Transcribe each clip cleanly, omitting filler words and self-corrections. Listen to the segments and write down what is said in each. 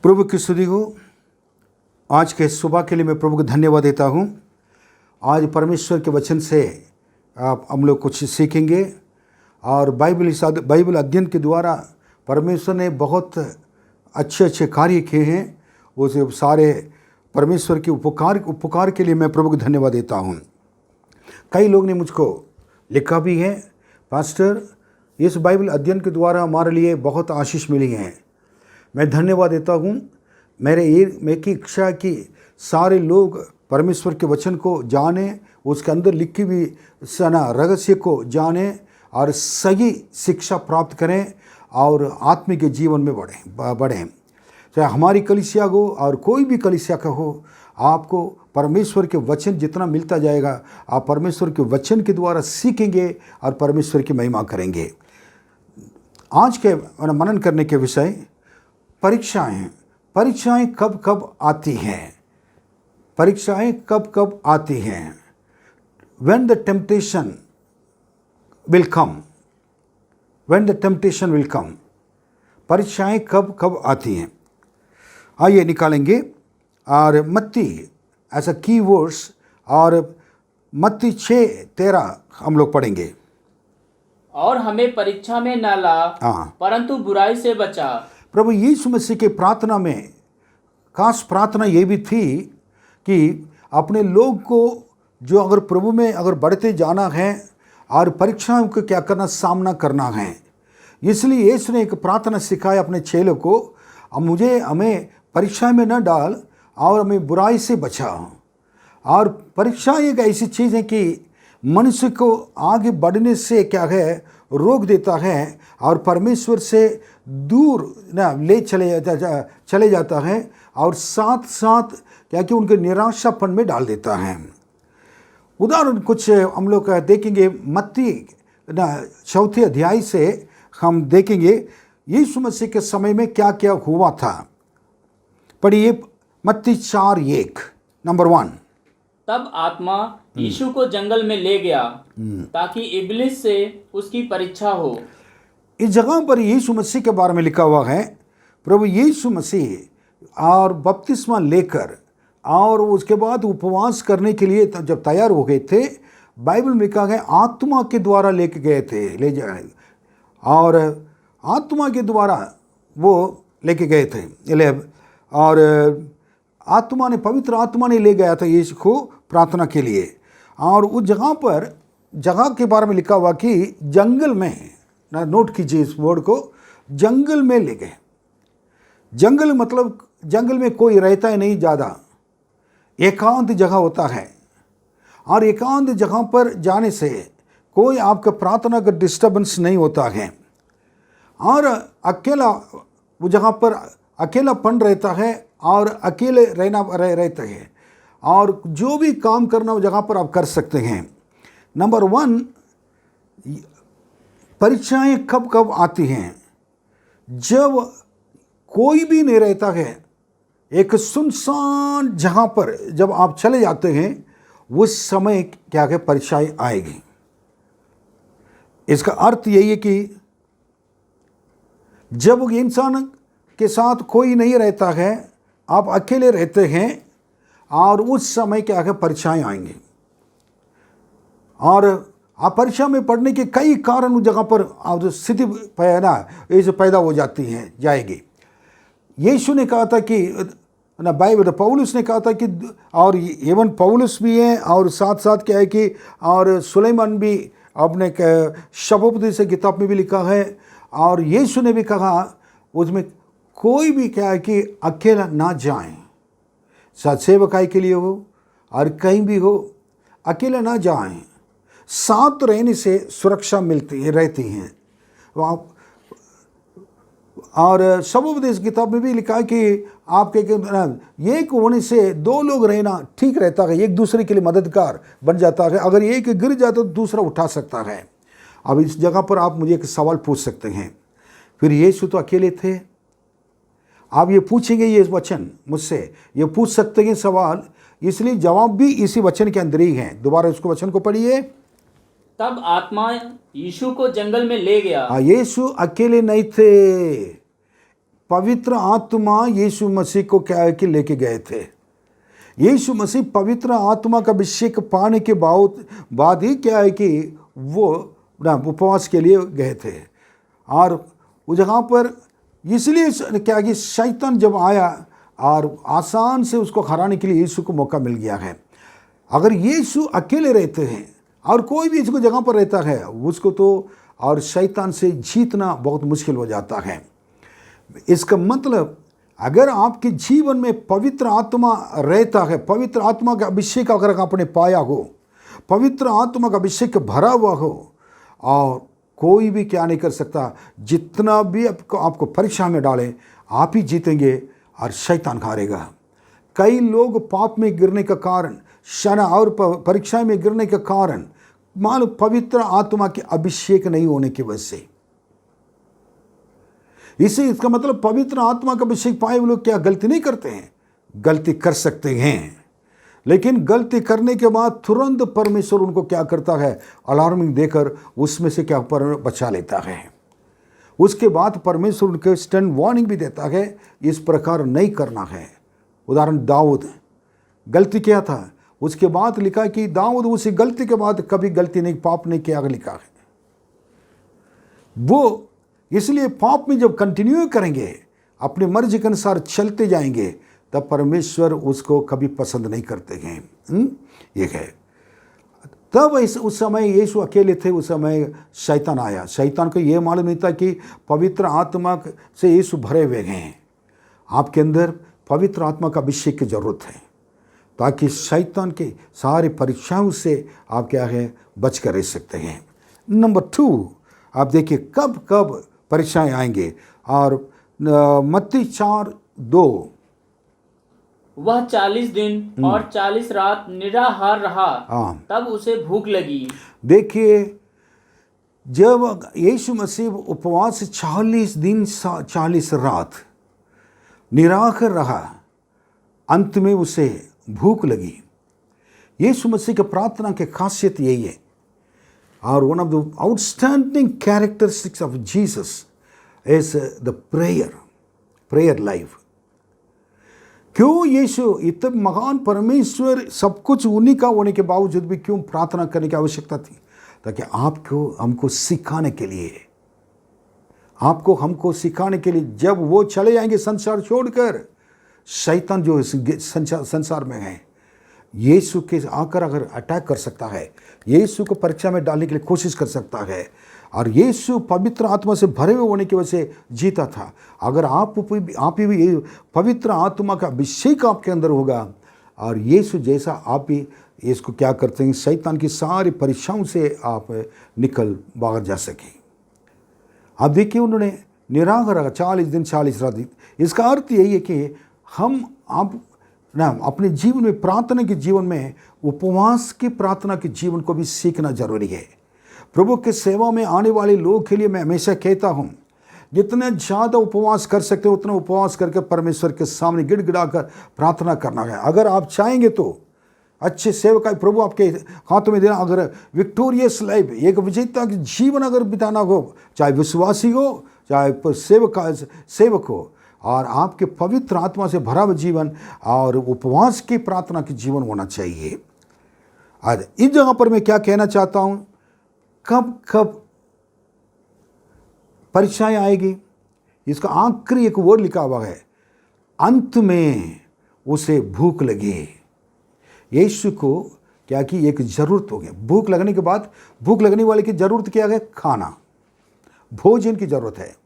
प्रभु की स्तुति हो। आज के सुबह के लिए मैं प्रभु को धन्यवाद देता हूँ। आज परमेश्वर के वचन से हम लोग कुछ सीखेंगे और बाइबल अध्ययन के द्वारा परमेश्वर ने बहुत अच्छे कार्य किए हैं। वो सारे परमेश्वर के उपकार के लिए मैं प्रभु को धन्यवाद देता हूँ। कई लोग ने मुझको लिखा भी है, पास्टर इस बाइबल अध्ययन के द्वारा हमारे लिए बहुत आशीष मिली है। मैं धन्यवाद देता हूँ। मेरी इच्छा कि सारे लोग परमेश्वर के वचन को जाने, उसके अंदर लिखी हुई रहस्य को जाने और सही शिक्षा प्राप्त करें और आत्मिक जीवन में बढ़ें। चाहे हमारी कलीसिया हो और कोई भी कलीसिया का हो, आपको परमेश्वर के वचन जितना मिलता जाएगा, आप परमेश्वर के वचन के द्वारा सीखेंगे और परमेश्वर की महिमा करेंगे। आज के मनन करने के विषय परीक्षाएं कब कब आती हैं। परीक्षाएं कब कब आती हैं। When the temptation will come, when the temptation will come, परीक्षाएं कब कब आती हैं। आइए निकालेंगे और मत्ती ऐसा की वर्ड्स और मत्ती 6:13 हम लोग पढ़ेंगे। और हमें परीक्षा में न ला, परंतु बुराई से बचा। प्रभु यीशु मसीह के प्रार्थना में खास प्रार्थना ये भी थी कि अपने लोग को जो अगर प्रभु में अगर बढ़ते जाना है और परीक्षाओं को क्या करना, सामना करना है। इसलिए यीशु ने एक प्रार्थना सिखाया अपने चेलों को, हमें परीक्षा में न डाल और हमें बुराई से बचा। और परीक्षा एक ऐसी चीज़ है कि मनुष्य को आगे बढ़ने से क्या है, रोक देता है और परमेश्वर से दूर ले चले जाता है और साथ साथ क्या कि उनके निराशापन में डाल देता है। उदाहरण कुछ हम लोग देखेंगे। मत्ती 4 अध्याय से हम देखेंगे यीशु मसीह के समय में क्या क्या हुआ था। पढ़िए मत्ती 4:1 नंबर 1। तब आत्मा यीशु को जंगल में ले गया ताकि इब्लिस से उसकी परीक्षा हो। इस जगह पर यीशु मसीह के बारे में लिखा हुआ है। प्रभु यीशु मसीह और बपतिस्मा लेकर और उसके बाद उपवास करने के लिए जब तैयार हो गए थे, बाइबल में लिखा है आत्मा के द्वारा लेके गए थे, ले जाए और आत्मा के द्वारा वो लेके गए थे। और आत्मा ने, पवित्र आत्मा ने ले गया था यीशु को प्रार्थना के लिए। और उस जगह के बारे में लिखा हुआ कि जंगल में, ना नोट कीजिए इस वर्ड को, जंगल में ले गए। जंगल मतलब जंगल में कोई रहता ही नहीं, ज़्यादा एकांत जगह होता है। और एकांत जगह पर जाने से कोई आपका प्रार्थना का डिस्टर्बेंस नहीं होता है और अकेला वो जगह पर अकेलापन रहता है और अकेले रहते हैं और जो भी काम करना वो जगह पर आप कर सकते हैं। नंबर 1, परीक्षाएं कब कब आती हैं? जब कोई भी नहीं रहता है, एक सुनसान जगह पर जब आप चले जाते हैं, उस समय क्या है, परीक्षाएं आएगी। इसका अर्थ यही है कि जब इंसान के साथ कोई नहीं रहता है, आप अकेले रहते हैं और उस समय क्या है, परीक्षाएं आएंगी। और आप परीक्षा में पढ़ने के कई कारण उस जगह पर आप जो स्थिति पैदा हो जाती हैं, जाएगी। यीशु ने कहा था कि बाइबल पौलुस ने कहा था कि, और एवं पौलुस भी हैं और साथ साथ क्या है कि और सुलेमान भी अपने शपोपदेश से किताब में भी लिखा है। और यीशु ने भी कहा उसमें कोई भी क्या है कि अकेला ना जाएं, सत्सेवकाई के लिए हो और कहीं भी हो, अकेले ना जाएं। साथ रहने से सुरक्षा रहती हैं। और शपोपदेश किताब में भी लिखा है कि आपके एक होने से 2 लोग रहना ठीक रहता है, एक दूसरे के लिए मददगार बन जाता है। अगर एक गिर जाता तो दूसरा उठा सकता है। अब इस जगह पर आप मुझे एक सवाल पूछ सकते हैं, फिर यीशु तो अकेले थे? आप ये पूछेंगे, ये वचन मुझसे ये पूछ सकते हैं सवाल, इसलिए जवाब भी इसी वचन के अंदर ही है। दोबारा उसको वचन को पढ़िए। तब आत्मा यीशु को जंगल में ले गया। यीशु अकेले नहीं थे। पवित्र आत्मा यीशु मसीह को क्या है कि लेके गए थे। यीशु मसीह पवित्र आत्मा का अभिषेक पाने के बाद ही क्या है कि वो उपवास के लिए गए थे। और उस जगह पर इसलिए क्या कि शैतान जब आया और आसान से उसको हराने के लिए यीशु को मौका मिल गया है। अगर यीशु अकेले रहते हैं और कोई भी इसको जगह पर रहता है उसको तो और शैतान से जीतना बहुत मुश्किल हो जाता है। इसका मतलब अगर आपके जीवन में पवित्र आत्मा रहता है, पवित्र आत्मा का अभिषेक अगर आपने पाया हो, पवित्र आत्मा का अभिषेक भरा हुआ हो, और कोई भी क्या नहीं कर सकता। जितना भी आपको परीक्षा में डालें आप ही जीतेंगे और शैतान हारेगा। कई लोग पाप में गिरने का कारण, शना और परीक्षा में गिरने का कारण मान लो पवित्र आत्मा के अभिषेक नहीं होने की वजह से। इसका मतलब पवित्र आत्मा का अभिषेक पाए लोग क्या गलती नहीं करते हैं? गलती कर सकते हैं, लेकिन गलती करने के बाद तुरंत परमेश्वर उनको क्या करता है? अलार्मिंग देकर उसमें से क्या पर बचा लेता है। उसके बाद परमेश्वर उनके स्टर्न वार्निंग भी देता है, इस प्रकार नहीं करना है। उदाहरण दाऊद गलती किया था, उसके बाद लिखा कि दाऊद उसी गलती के बाद कभी गलती नहीं, पाप नहीं किया, लिखा है। वो इसलिए पाप में जब कंटिन्यू करेंगे, अपने मर्जी के अनुसार चलते जाएंगे, तब परमेश्वर उसको कभी पसंद नहीं करते हैं। ये है। तब उस समय यीशु अकेले थे, उस समय शैतान आया। शैतान को ये मालूम नहीं था कि पवित्र आत्मा से यीशु भरे हुए हैं। आपके अंदर पवित्र आत्मा का अभिषेक की जरूरत है, ताकि शैतान के सारे परीक्षाओं से आप क्या है बच कर रह सकते हैं। नंबर 2 आप देखिए कब कब परीक्षाएं आएंगे। और मत्ती 4:2 वह 40 दिन और 40 रात निराहार रहा। तब उसे भूख लगी। देखिए जब यीशु मसीह उपवास 40 दिन 40 रात निराहार रहा, अंत में उसे भूख लगी। यीशु मसीह की प्रार्थना की खासियत यही है। और one of the outstanding characteristics of Jesus is the prayer life. क्यों यीशु इतने महान परमेश्वर, सब कुछ उन्हीं का होने के बावजूद भी क्यों प्रार्थना करने की आवश्यकता थी? ताकि आपको हमको सिखाने के लिए, आपको हमको सिखाने के लिए, जब वो चले जाएंगे संसार छोड़कर, शैतान जो संसार में है यीशु के आकर अगर अटैक कर सकता है, यीशु को परीक्षा में डालने के लिए कोशिश कर सकता है। और यीशु पवित्र आत्मा से भरे हुए होने की वजह से जीता था। अगर आप भी पवित्र आत्मा का अभिषेक आपके अंदर होगा और यीशु जैसा आप भी इसको क्या करते हैं, शैतान की सारी परीक्षाओं से आप निकल बाहर जा सके। आप देखिए उन्होंने निराहार रहा 40 दिन 40 रात। इसका अर्थ यही है कि आप अपने जीवन में, प्रार्थना के जीवन में, उपवास की प्रार्थना के जीवन को भी सीखना जरूरी है। प्रभु के सेवा में आने वाले लोगों के लिए मैं हमेशा कहता हूँ, जितना ज़्यादा उपवास कर सकते हो उतना उपवास करके परमेश्वर के सामने गिड़गिड़ाकर प्रार्थना करना है। अगर आप चाहेंगे तो अच्छे सेवक प्रभु आपके हाथों में देना। अगर विक्टोरियस लाइफ, एक विजेता की जीवन अगर बिताना हो, चाहे विश्वासी हो चाहे सेवक हो, और आपके पवित्र आत्मा से भरा हुआ जीवन और उपवास की प्रार्थना की जीवन होना चाहिए। आज इस जगह पर मैं क्या कहना चाहता हूँ, कब कब परीक्षाएं आएगी, इसका आखिरी एक वर्ड लिखा हुआ है, अंत में उसे भूख लगी। यीशु को क्या कि एक जरूरत हो गई। भूख लगने के बाद, भूख लगने वाले की जरूरत क्या है? खाना, भोजन की जरूरत है।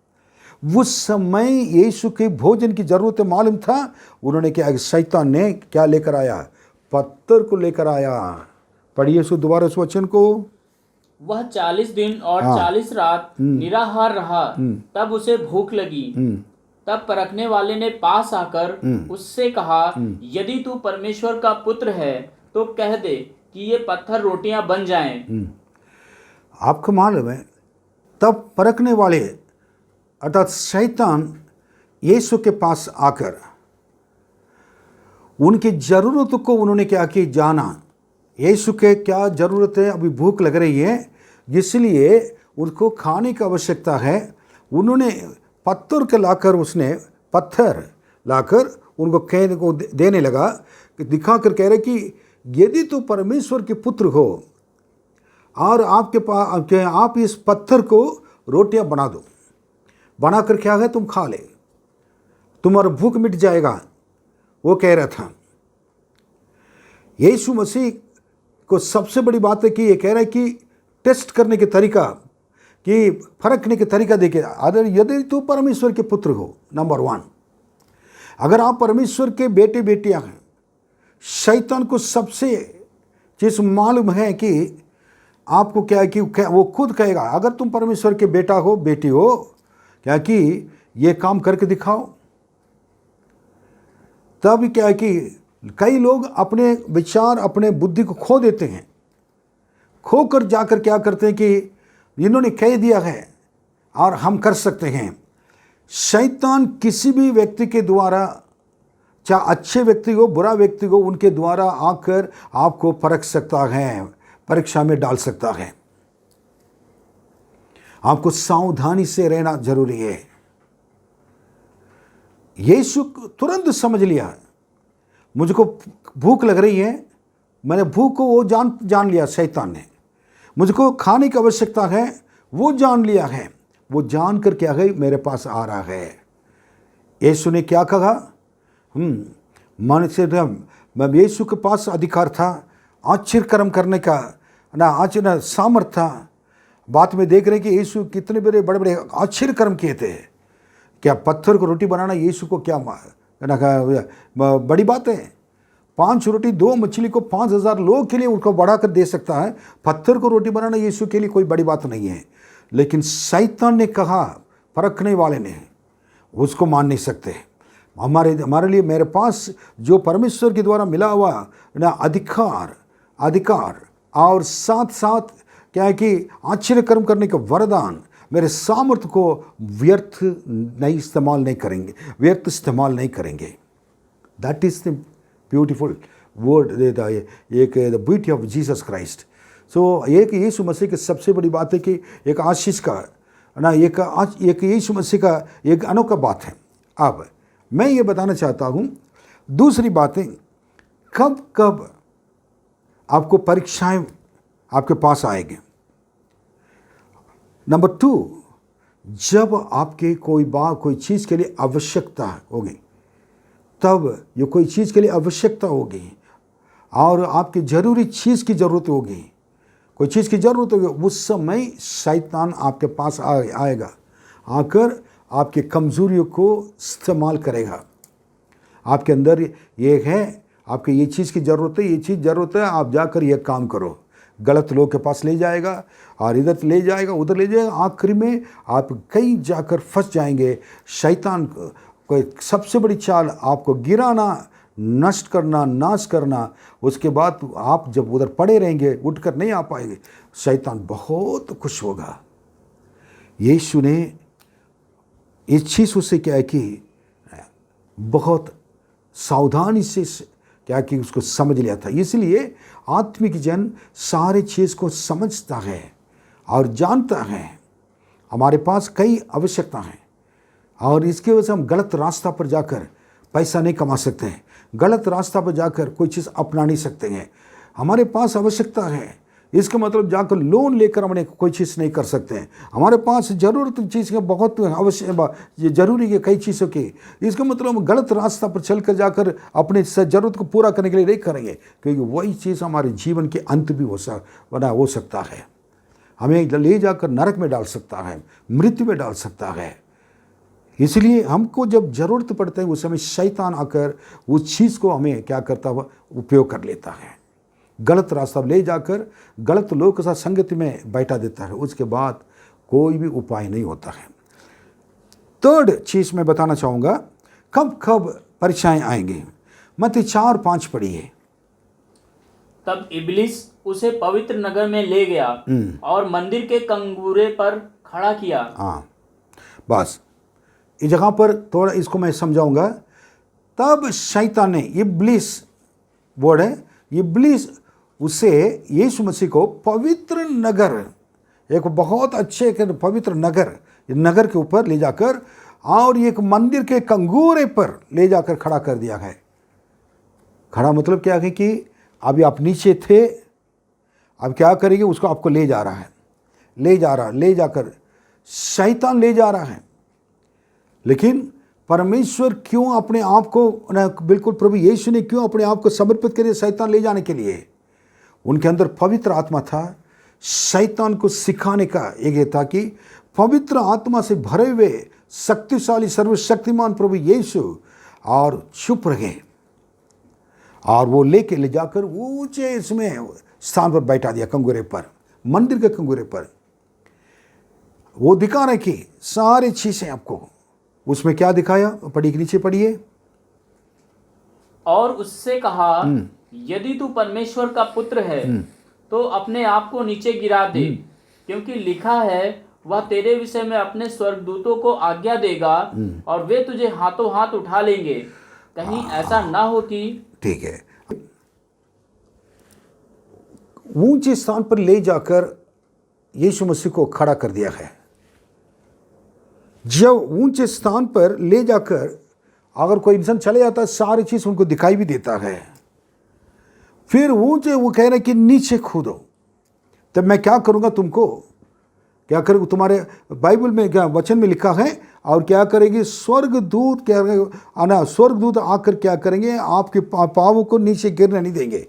उस समय यीशु के भोजन की जरूरत मालूम था। उन्होंने क्या, शैतान ने क्या लेकर आया? पत्थर को लेकर आया। पढ़िए सो दोबारा उस वचन को। वह 40 दिन और 40 रात निराहार रहा। तब उसे भूख लगी। तब परखने वाले ने पास आकर उससे कहा, यदि तू परमेश्वर का पुत्र है तो कह दे कि ये पत्थर रोटियां बन जाएं। आपको मालूम है, तब परखने वाले अर्थात शैतान यीशु के पास आकर उनकी ज़रूरत को उन्होंने क्या कि जाना। यीशु के क्या ज़रूरत है, अभी भूख लग रही है, इसलिए उनको खाने की आवश्यकता है। उन्होंने पत्थर के लाकर उसने पत्थर लाकर उनको कहने को देने लगा, कि दिखाकर कह रहे कि यदि तो परमेश्वर के पुत्र हो और आपके पास आप इस पत्थर को रोटियां बना दो, बनाकर क्या है तुम खा ले, तुम्हारा भूख मिट जाएगा। वो कह रहा था। यीशु मसीह को सबसे बड़ी बात है कि ये कह रहा है कि टेस्ट करने के तरीका, कि फरकने के तरीका देखिए। अगर यदि तो परमेश्वर के पुत्र हो, नंबर 1, अगर आप परमेश्वर के बेटे बेटियां हैं, शैतान को सबसे चीज मालूम है कि आपको क्या है कि वो खुद कहेगा अगर तुम परमेश्वर के बेटा हो बेटी हो, क्या कि ये काम करके दिखाओ। तब क्या है कि कई लोग अपने विचार अपने बुद्धि को खो देते हैं, खोकर जाकर क्या करते हैं कि इन्होंने कह दिया है और हम कर सकते हैं। शैतान किसी भी व्यक्ति के द्वारा, चाहे अच्छे व्यक्ति हो बुरा व्यक्ति हो, उनके द्वारा आकर आपको परख सकता है, परीक्षा में डाल सकता है। आपको सावधानी से रहना जरूरी है। यीशु तुरंत समझ लिया, मुझको भूख लग रही है, मैंने भूख को वो जान लिया शैतान ने, मुझको खाने की आवश्यकता है वो जान लिया है, वो जान कर क्या है मेरे पास आ रहा है। यीशु ने क्या कहा, मन से मैं यीशु के पास अधिकार था, आश्चर्य कर्म करने का ना आश्चर्य सामर्थ था। बात में देख रहे हैं कि यीशु कितने बड़े बड़े आश्चर्य कर्म किए थे। क्या पत्थर को रोटी बनाना यीशु को क्या बड़ी बात है? 5 रोटी 2 मछली को 5000 लोगों के लिए उनको बढ़ाकर दे सकता है। पत्थर को रोटी बनाना यीशु के लिए कोई बड़ी बात नहीं है। लेकिन शैतान ने कहा, परखने वाले ने, उसको मान नहीं सकते। हमारे लिए मेरे पास जो परमेश्वर के द्वारा मिला हुआ ना अधिकार और साथ साथ क्या है कि आश्चर्य कर्म करने का वरदान, मेरे सामर्थ्य को व्यर्थ इस्तेमाल नहीं करेंगे। That is the beautiful word, एक the beauty of Jesus Christ. So एक यीशु मसीह की सबसे बड़ी बात है कि एक आशीष का ना एक यीशु मसीह का एक अनोखा बात है। अब मैं ये बताना चाहता हूँ दूसरी बातें, कब कब आपको परीक्षाएं आपके पास आएंगे। नंबर 2, जब आपके कोई चीज़ के लिए आवश्यकता होगी, तब ये कोई चीज़ के लिए आवश्यकता होगी और आपकी ज़रूरी चीज़ की ज़रूरत होगी, कोई चीज़ की ज़रूरत होगी, उस समय शैतान आपके पास आएगा, आकर आपके कमज़ोरियों को इस्तेमाल करेगा। आपके अंदर ये है, आपके ये चीज़ की ज़रूरत है, ये चीज़ ज़रूरत है, आप जाकर ये काम करो। गलत लोग के पास ले जाएगा और इधर ले जाएगा उधर ले जाएगा, आखिर में आप कहीं जाकर फंस जाएंगे। शैतान कोई सबसे बड़ी चाल आपको गिराना, नष्ट करना, नाश करना। उसके बाद आप जब उधर पड़े रहेंगे, उठकर नहीं आ पाएंगे, शैतान बहुत खुश होगा। यीशु ने इस चीज़ से क्या है कि बहुत सावधानी से क्या कि उसको समझ लिया था। इसलिए आत्मिक जन सारे चीज़ को समझता है और जानता है। हमारे पास कई आवश्यकता हैं और इसके वजह से हम गलत रास्ता पर जाकर पैसा नहीं कमा सकते हैं, गलत रास्ता पर जाकर कोई चीज़ अपना नहीं सकते हैं। हमारे पास आवश्यकता है, इसका मतलब जाकर लोन लेकर हमने कोई चीज़ नहीं कर सकते हैं। हमारे पास ज़रूरत चीज़ का बहुत ये जरूरी है कई चीज़ों की, इसका मतलब हम गलत रास्ता पर चलकर जाकर अपने ज़रूरत को पूरा करने के लिए नहीं करेंगे, क्योंकि वही चीज़ हमारे जीवन के अंत भी हो सकता है, हमें ले जाकर नरक में डाल सकता है, मृत्यु में डाल सकता है। इसलिए हमको जब ज़रूरत पड़ता है उस समय शैतान आकर उस चीज़ को हमें क्या करता हुआ उपयोग कर लेता है, गलत रास्ता ले जाकर गलत लोगों के साथ संगति में बैठा देता है। उसके बाद कोई भी उपाय नहीं होता है। 3rd चीज़ मैं बताना चाहूँगा, कब कब परीक्षाएं आएंगी। मत्ती 4:5 पढ़िए। तब इब्लिस उसे पवित्र नगर में ले गया और मंदिर के कंगूरे पर खड़ा किया। हाँ, बस इस जगह पर थोड़ा इसको मैं समझाऊंगा। तब शैतान ने, इब्लिस वर्ड है, इब्लिस उसे यीशु मसीह को पवित्र नगर, एक बहुत अच्छे पवित्र नगर के ऊपर ले जाकर और एक मंदिर के कंगूरे पर ले जाकर खड़ा कर दिया है। खड़ा मतलब क्या है कि अभी आप नीचे थे, अब क्या करेंगे, उसको आपको ले जा रहा है, ले जाकर शैतान ले जा रहा है। लेकिन परमेश्वर क्यों अपने आप को, बिल्कुल प्रभु यीशु ने क्यों अपने आप को समर्पित करे शैतान ले जाने के लिए? उनके अंदर पवित्र आत्मा था। शैतान को सिखाने का एक ये था कि पवित्र आत्मा से भरे हुए शक्तिशाली सर्वशक्तिमान प्रभु यीशु और चुप रहे, और वो लेके ले जाकर ऊंचे इसमें स्थान पर बैठा दिया, कंगूरे पर, मंदिर के कंगूरे पर। वो दिखा रहे कि सारी चीजें आपको, उसमें क्या दिखाया, पढ़िए, नीचे पढ़िए। और उससे कहा, यदि तू परमेश्वर का पुत्र है तो अपने आप को नीचे गिरा दे, क्योंकि लिखा है, वह तेरे विषय में अपने स्वर्गदूतों को आज्ञा देगा और वे तुझे हाथों हाथ उठा लेंगे, कहीं ऐसा ना हो कि। ठीक है, ऊंचे स्थान पर ले जाकर यीशु मसीह को खड़ा कर दिया है। जब ऊंचे स्थान पर ले जाकर अगर कोई इंसान चले जाता है, सारी चीज उनको दिखाई भी देता है। फिर ऊंचे वो कह रहे कि नीचे कूदो, तब मैं क्या करूंगा, तुमको क्या करूंगा, तुम्हारे बाइबल में क्या वचन में लिखा है, और क्या करेंगे, स्वर्गदूत क्या आना, स्वर्गदूत आकर क्या करेंगे, आपके पांवों को नीचे गिरने नहीं देंगे।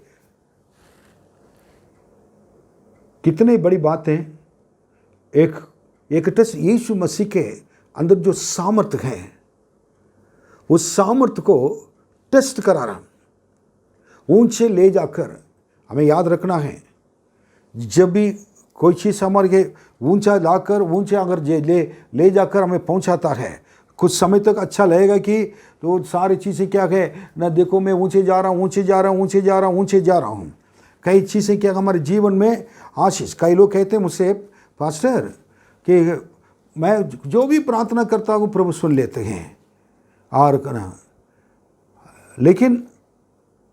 कितनी बड़ी बात है। एक टेस्ट यीशु मसीह के अंदर जो सामर्थ्य है, उस सामर्थ्य को टेस्ट करा रहा, ऊंचे ले जाकर। हमें याद रखना है, जब भी कोई चीज़ हमारे ऊंचा लाकर, ऊंचे अगर ले जाकर हमें पहुंचाता है, कुछ समय तक अच्छा लगेगा कि तो सारी चीज़ें क्या है ना, देखो मैं ऊंचे जा रहा हूँ, ऊंचे जा रहा हूँ, ऊंचे जा रहा हूँ, ऊंचे जा रहा हूँ। कई चीज़ें क्या हमारे जीवन में आशीष। कई लोग कहते हैं मुझसे, पास्टर कि मैं जो भी प्रार्थना करता हूँ प्रभु सुन लेते हैं, और लेकिन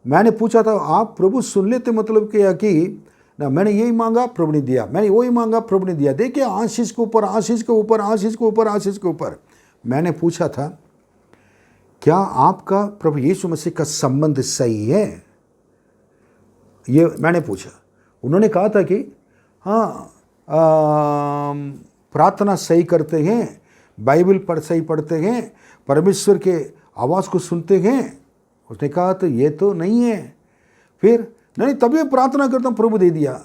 मैंने पूछा था, आप प्रभु सुन लेते मतलब क्या कि ना, मैंने यही मांगा प्रभु ने दिया, मैंने वही मांगा प्रभु ने दिया। देखिए, आशीष के ऊपर आशीष के ऊपर आशीष के ऊपर आशीष के ऊपर। मैंने पूछा था, क्या आपका प्रभु यीशु मसीह का संबंध सही है? ये मैंने पूछा। उन्होंने कहा था कि हाँ, प्रार्थना सही करते हैं, बाइबल सही पढ़ते हैं, परमेश्वर के आवाज़ को सुनते हैं। उसने कहा तो ये तो नहीं है। फिर नहीं, तभी प्रार्थना करता हूँ, प्रभु दे दिया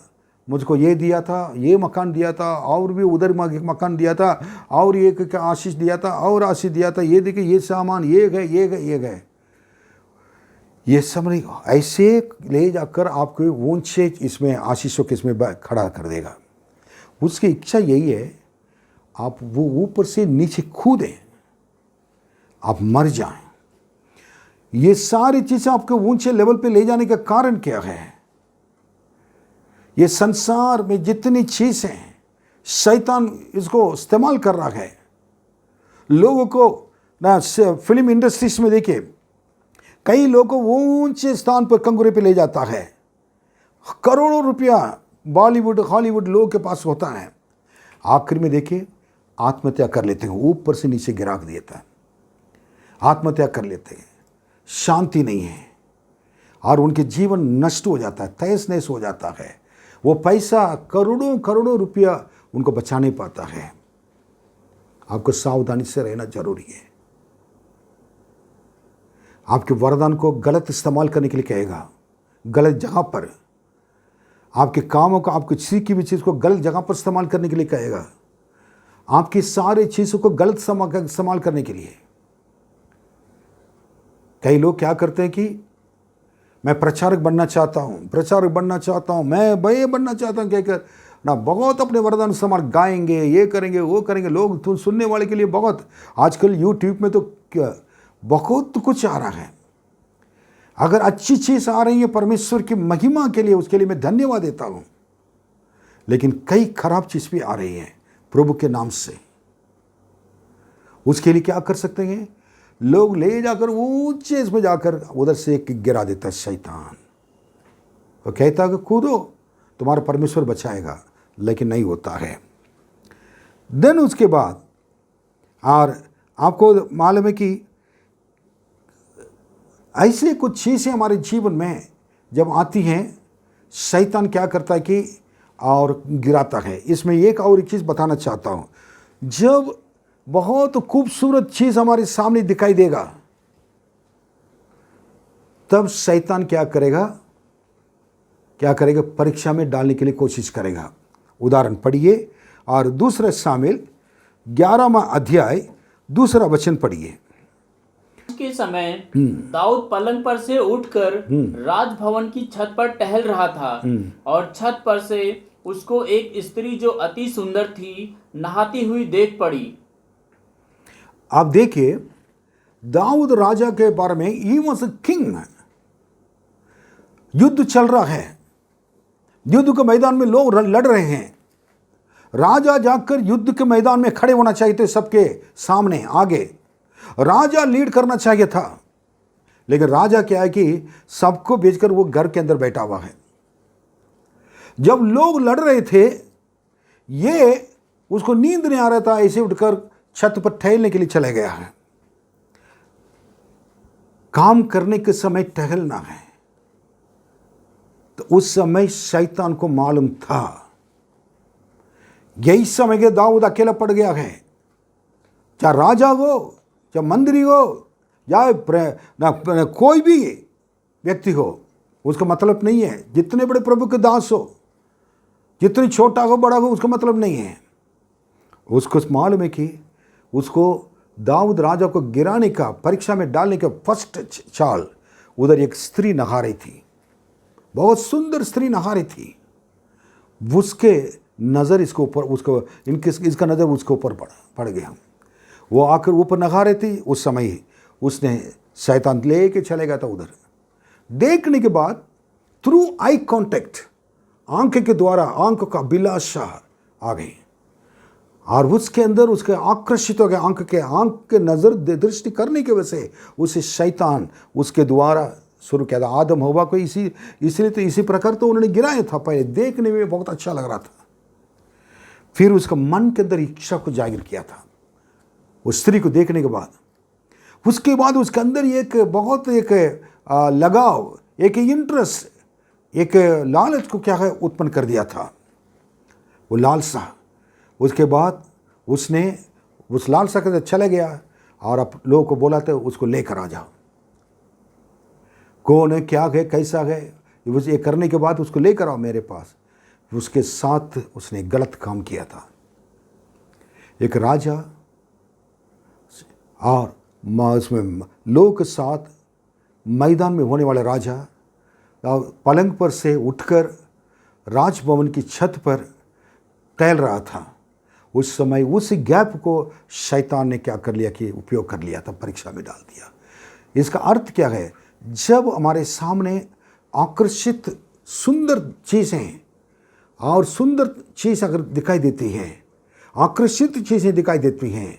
मुझको, ये दिया था, ये मकान दिया था, और भी उधर मकान दिया था, और ये आशीष दिया था, और आशीष दिया था, ये देखिए ये सामान, ये गए, ये गए, ये गए। ये सब नहीं, ऐसे ले जाकर आपको ऊंचे इसमें आशीषों के इसमें खड़ा कर देगा। उसकी इच्छा यही है, आप वो ऊपर से नीचे कूदें, आप मर जाएं। ये सारी चीज़ें आपको ऊंचे लेवल पे ले जाने का कारण क्या है? ये संसार में जितनी चीज़ें हैं, शैतान इसको इस्तेमाल कर रहा है। लोगों को ना, फिल्म इंडस्ट्रीज में देखिए, कई लोगों को ऊंचे स्थान पर कंगूरे पे ले जाता है। करोड़ों रुपया बॉलीवुड हॉलीवुड लोगों के पास होता है। आखिर में देखिए, आत्महत्या कर लेते हैं, ऊपर से नीचे गिरा देता है, आत्महत्या कर लेते हैं। शांति नहीं है, और उनके जीवन नष्ट हो जाता है, तहस नहस हो जाता है। वो पैसा, करोड़ों करोड़ों रुपया उनको बचा नहीं पाता है। आपको सावधानी से रहना जरूरी है। आपके वरदान को गलत इस्तेमाल करने के लिए कहेगा, गलत जगह पर, आपके कामों को, आपकी सीखी हुई चीज़ को गलत जगह पर इस्तेमाल करने के लिए कहेगा, आपकी सारी चीज़ों को गलत इस्तेमाल करने के लिए। कई लोग क्या करते हैं कि मैं प्रचारक बनना चाहता हूँ, प्रचारक बनना चाहता हूँ, मैं भय बनना चाहता हूँ कहकर ना, बहुत अपने वरदान इस्तेमाल गाएंगे, ये करेंगे, वो करेंगे। लोग तो सुनने वाले के लिए बहुत, आजकल यूट्यूब में तो बहुत कुछ आ रहा है। अगर अच्छी चीज़ आ रही है परमेश्वर की महिमा के लिए, उसके लिए मैं धन्यवाद देता हूँ। लेकिन कई खराब चीज़ भी आ रही है प्रभु के नाम से। उसके लिए क्या कर सकते हैं? लोग ले जाकर ऊंचे इसमें जाकर उधर से एक गिरा देता है शैतान। वो कहता है कि कूदो, तुम्हारा परमेश्वर बचाएगा, लेकिन नहीं होता है। देन उसके बाद और आपको मालूम है कि ऐसे कुछ चीज़ें हमारे जीवन में जब आती हैं, शैतान क्या करता है कि और गिराता है। इसमें एक और एक चीज़ बताना चाहता हूँ। जब बहुत खूबसूरत चीज़ हमारे सामने दिखाई देगा, तब शैतान क्या करेगा? परीक्षा में डालने के लिए कोशिश करेगा। उदाहरण पढ़िए और दूसरा शामिल 11वां अध्याय 2 वचन पढ़िए। के समय दाऊद पलंग पर से उठकर राजभवन की छत पर टहल रहा था और छत पर से उसको एक स्त्री जो अति सुंदर थी नहाती हुई देख पड़ी। आप देखिए, दाऊद राजा के बारे में, ही वॉज अ किंग। युद्ध चल रहा है, युद्ध के मैदान में लोग लड़ रहे हैं। राजा जाकर युद्ध के मैदान में खड़े होना चाहिए थे, सबके सामने आगे राजा लीड करना चाहिए था। लेकिन राजा क्या है कि सबको बेचकर वो घर के अंदर बैठा हुआ है। जब लोग लड़ रहे थे, ये उसको नींद नहीं आ रहा था, ऐसे उठकर छत पर टहलने के लिए चला गया है। काम करने के समय टहलना है। तो उस समय शैतान को मालूम था, यही समय के दाऊद अकेला पड़ गया है। चाहे राजा हो, चाहे मंत्री हो, या कोई भी व्यक्ति हो, उसका मतलब नहीं है। जितने बड़े प्रभु के दास हो, जितनी छोटा हो बड़ा हो, उसका मतलब नहीं है। उसको मालूम है कि उसको दाऊद राजा को गिराने का, परीक्षा में डालने का फर्स्ट चाल, उधर एक स्त्री नहा रही थी, बहुत सुंदर स्त्री नहा रही थी। उसके नज़र इसके ऊपर, इसका नज़र उसके ऊपर पड़ गया। वो आकर ऊपर नहा रही थी। उस समय ही उसने शैतान लेके चले गया था उधर। देखने के बाद थ्रू आई कांटेक्ट, आंख के द्वारा आंख का अभिलाषा आ गई और उसके अंदर उसके आकर्षित हो गया। आंख के नज़र दृष्टि करने की वजह से उसे शैतान उसके द्वारा शुरू किया था। आदम हव्वा को इसलिए तो इसी प्रकार तो उन्होंने गिराया था। पहले देखने में बहुत अच्छा लग रहा था, फिर उसका मन के अंदर इच्छा को जाहिर किया था उस स्त्री को देखने के बाद। उसके बाद उसके अंदर एक बहुत एक लगाव, एक इंटरेस्ट, एक लालच को क्या है उत्पन्न कर दिया था, वो लालसा। उसके बाद उसने उस लालसा के साथ चला गया और अब लोगों को बोला था उसको लेकर आ जाओ। कौन है, क्या है, कैसा है, ये करने के बाद उसको लेकर आओ मेरे पास। उसके साथ उसने गलत काम किया था। एक राजा और उसमें लोगों के साथ मैदान में होने वाला राजा पलंग पर से उठकर राजभवन की छत पर टहल रहा था। उस समय उस गैप को शैतान ने क्या कर लिया कि उपयोग कर लिया था, परीक्षा में डाल दिया। इसका अर्थ क्या है? जब हमारे सामने आकर्षित सुंदर चीज़ें और सुंदर चीज़ अगर दिखाई देती हैं, आकर्षित चीज़ें दिखाई देती हैं,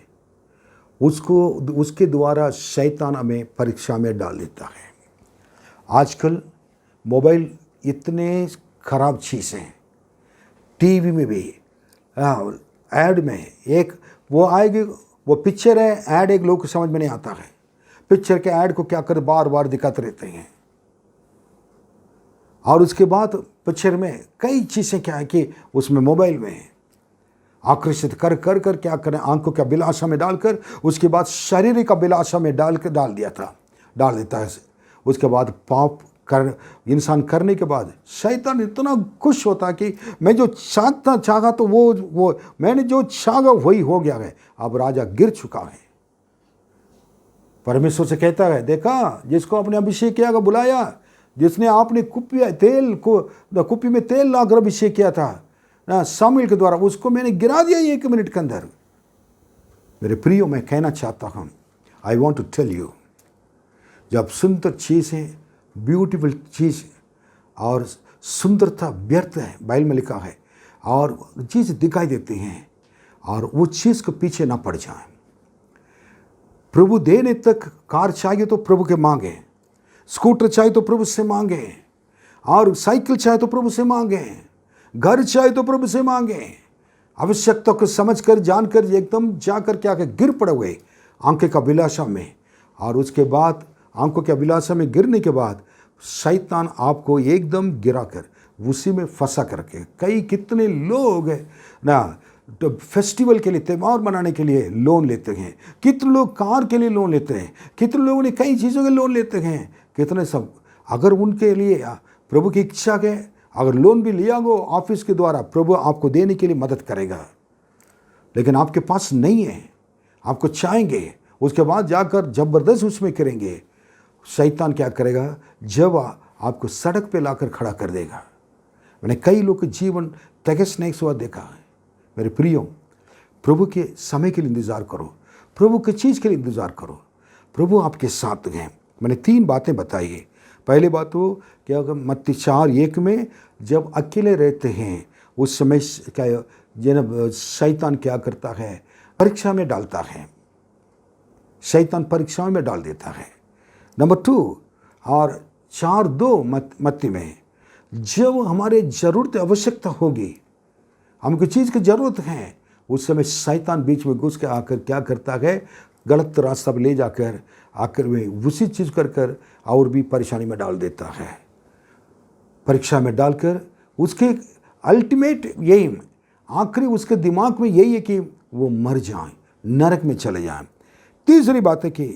उसके द्वारा शैतान हमें परीक्षा में डाल देता है। आजकल मोबाइल इतने ख़राब चीज़ें, टीवी में भी ऐड में एक वो आएगी, वो पिक्चर है, ऐड एक लोग को समझ में नहीं आता है। पिक्चर के ऐड को क्या कर बार बार दिखाते रहते हैं और उसके बाद पिक्चर में कई चीज़ें क्या है कि उसमें मोबाइल में आकर्षित कर क्या करें, आंखों के अभिलाषा में डालकर उसके बाद शारीरिक अभिलाषा में डाल देता है। उसके बाद पाप कर इंसान करने के बाद शैतान इतना खुश होता है कि मैं जो चाहा तो वो मैंने जो चाहा वही हो गया है। अब राजा गिर चुका है। परमेश्वर से कहता है, देखा जिसको आपने अभिषेक किया का बुलाया, जिसने आपने कुप्पी में तेल लाकर अभिषेक किया था ना शामिल के द्वारा, उसको मैंने गिरा दिया 1 मिनट के अंदर। मेरे प्रियो, मैं कहना चाहता हूँ, I want to tell you, जब सुंदर चीज़ें, ब्यूटीफुल चीज़ और सुंदरता व्यर्थ है, बाइबल में लिखा है, और चीज़ दिखाई देती हैं और वो चीज़ के पीछे ना पड़ जाए। प्रभु देने तक कार चाहिए तो प्रभु के मांगे, स्कूटर चाहिए तो प्रभु से मांगे, और साइकिल चाहिए तो प्रभु से मांगे, घर चाहिए तो प्रभु से मांगे। आवश्यकता को समझकर जानकर एकदम जाकर क्या गिर पड़ोगे आंखें का अभिलाषा में, और उसके बाद आंखों के अभिलाषा में गिरने के बाद शैतान आपको एकदम गिरा कर उसी में फंसा करके, कितने लोग ना तो फेस्टिवल के लिए, त्यौहार मनाने के लिए लोन लेते हैं, कितने लोग कार के लिए लोन लेते हैं, कितने लोगों ने कई चीज़ों के लोन लेते हैं, कितने सब। अगर उनके लिए प्रभु की इच्छा के अगर लोन भी लिया हो ऑफिस के द्वारा, प्रभु आपको देने के लिए मदद करेगा। लेकिन आपके पास नहीं है, आपको चाहेंगे, उसके बाद जाकर ज़बरदस्त उसमें करेंगे, शैतान क्या करेगा, जब आपको सड़क पे लाकर खड़ा कर देगा। मैंने कई लोग के जीवन तहस-नहस हुआ देखा है। मेरे प्रियो, प्रभु के समय के लिए इंतज़ार करो, प्रभु की चीज़ के लिए इंतज़ार करो, प्रभु आपके साथ हैं। मैंने 3 बातें बताई है। पहली बात तो क्या, मत्ती 4:1 में जब अकेले रहते हैं उस समय क्या जब शैतान क्या करता है, परीक्षा में डालता है, शैतान परीक्षाओं में डाल देता है। नंबर 2 और 4:2 मत्ती में, जब हमारे ज़रूरत आवश्यकता होगी, हमको चीज़ की ज़रूरत है, उस समय शैतान बीच में घुस के आकर क्या करता है, गलत रास्ता पर ले जाकर आकर में उसी चीज़ कर और भी परेशानी में डाल देता है। परीक्षा में डालकर उसके अल्टीमेट यही, आखिरी उसके दिमाग में यही है कि वो मर जाएं, नरक में चले जाएं। तीसरी बात है कि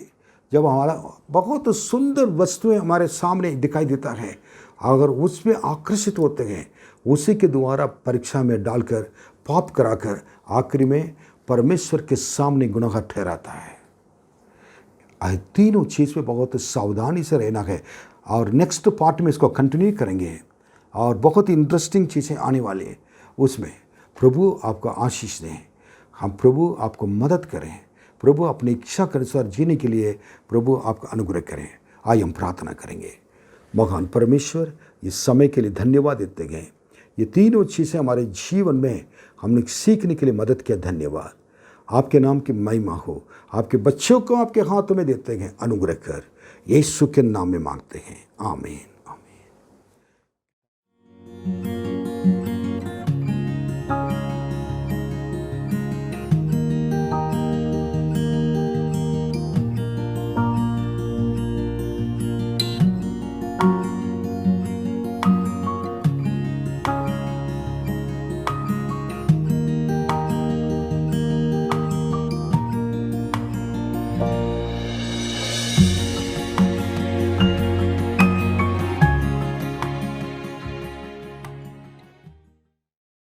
जब हमारा बहुत सुंदर वस्तुएं हमारे सामने दिखाई देता है, अगर उस पर आकर्षित होते हैं, उसी के द्वारा परीक्षा में डालकर पाप कराकर आखिरी में परमेश्वर के सामने गुनाहगार ठहराता है। तीनों चीज़ पे बहुत सावधानी से रहना है। और नेक्स्ट पार्ट में इसको कंटिन्यू करेंगे और बहुत ही इंटरेस्टिंग चीज़ें आने वाली है। उसमें प्रभु आपको आशीष दें, हम प्रभु आपको मदद करें, प्रभु अपनी इच्छा के अनुसार जीने के लिए प्रभु आपका अनुग्रह करें। आइए हम प्रार्थना करेंगे। महान परमेश्वर, इस समय के लिए धन्यवाद देते गए। ये तीनों चीज़ें हमारे जीवन में हमने सीखने के लिए मदद किया, धन्यवाद। आपके नाम की महिमा हो। आपके बच्चों को आपके हाथों में देते हैं, अनुग्रह कर, यीशु के नाम में मांगते हैं, आमीन आमीन।